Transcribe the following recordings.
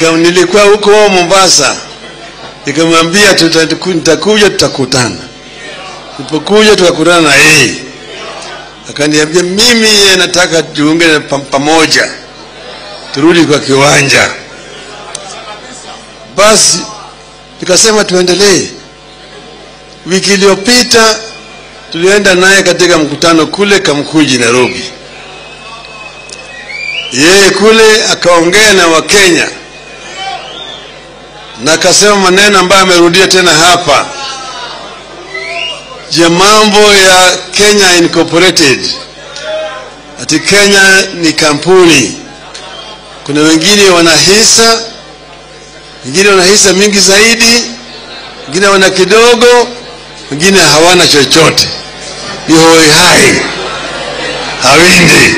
Nilikuwa huko Mombasa, nikamwambia tutakuja tutakutana. Nilipokuja tukakutana na yeye, akaniambia mimi nataka tuungane pamoja turudi kwa kiwanja. Basi nikasema tuendelee. Wiki iliyopita tulienda naye katika mkutano kule Kamkuji, Nairobi. Yeye kule akaongea na Wakenya na akasema maneno ambayo amerudia tena hapa ya mambo ya Kenya Incorporated. Ati Kenya ni kampuni, kuna wengine wanahisa, wengine wanahisa mingi zaidi, wengine wana kidogo, wengine hawana chochote, ni hoi hai hawindi.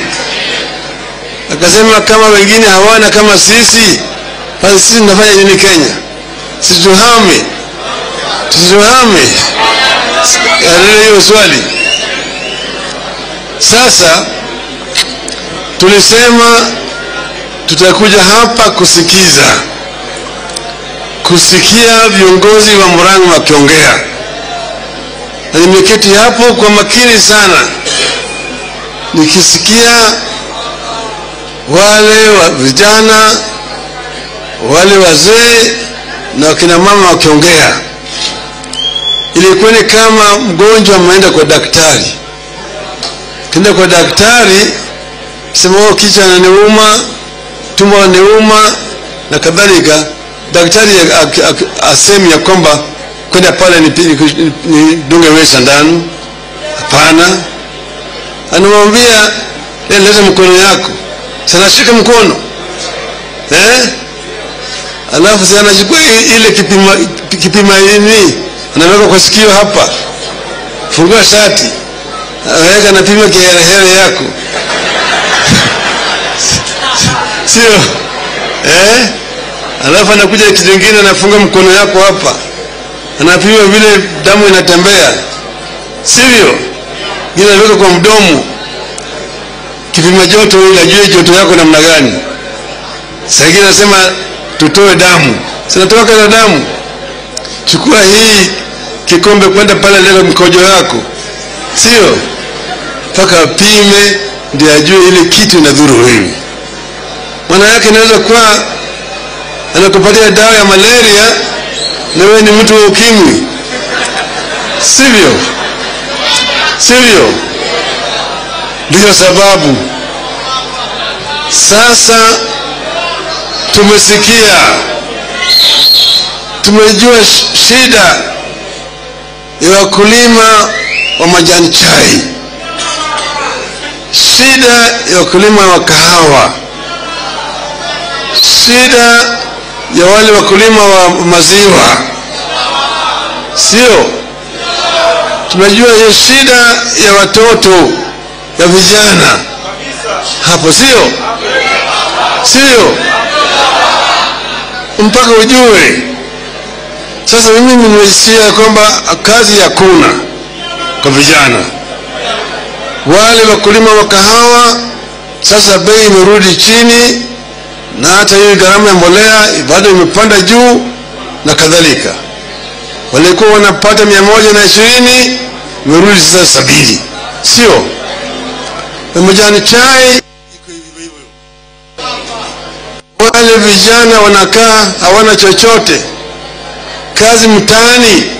Akasema kama wengine hawana kama sisi, basi sisi tunafanya nini Kenya? Situhame hiyo swali. Sasa tulisema tutakuja hapa kusikia viongozi wa Murang'a wakiongea, na nimeketi hapo kwa makini sana nikisikia wale wa vijana, wale wazee na wakina mama wakiongea. Ilikuwa ni kama mgonjwa ameenda kwa daktari. Kenda kwa daktari, kisema kichwa kinaniuma, tumbo linaniuma na kadhalika. Daktari asemi ya kwamba kwenda pale ni dunge wewe sindano. Hapana. Anamwambia leta mkono yako. Sana shika mkono. Alafu sana anachukua ile kipima nini? Anaweka kwa sikio hapa. Fungua shati. Aweka na pima kiherehere yako. Sio? Alafu anakuja kitu kingine anafunga mkono yako hapa. Anapima vile damu inatembea. Sivyo? Ngine anaweka kwa mdomo. Kipima joto ili ajue joto yako namna gani. Sasa ingine anasema tutoe damu. Sinatoka na damu. Chukua hii kikombe kwenda pale leo mkojo yako. Sio? Paka pime ndio ajue ile kitu inadhuru wewe. Maana yake inaweza kuwa anakupatia dawa ya malaria na wewe ni mtu wa ukimwi. Sivyo? Ndio sababu sasa tumesikia, tumejua shida ya wakulima wa majani chai, shida ya wakulima wa kahawa, shida ya wale wakulima wa maziwa. Sio? Tumejua hiyo shida ya watoto, ya vijana hapo. Sio? Mpaka ujue. Sasa mimi nimesikia kwamba kazi hakuna kwa vijana. Wale wakulima wa kahawa sasa bei imerudi chini, na hata hiyo gharama ya mbolea bado imepanda juu na kadhalika. Walikuwa wanapata 120, imerudi sasa 70. Sio? Majani chai iko hivyo. Wale vijana wanakaa hawana chochote. Kazi mtaani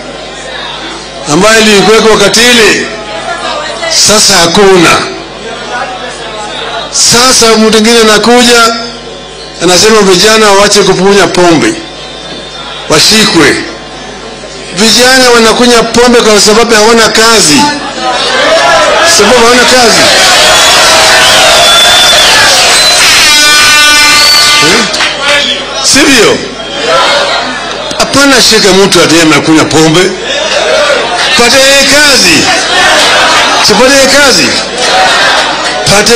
ambayo ilikuwa wakati ile sasa hakuna. Sasa mtu mwingine anakuja anasema vijana waache kupunya pombe, washikwe. Vijana wanakunywa pombe kwa sababu hawana kazi. Sivyo? Hapana, shika mtu atiye anakunywa pombe. Pate kazi. Sipate kazi. Pate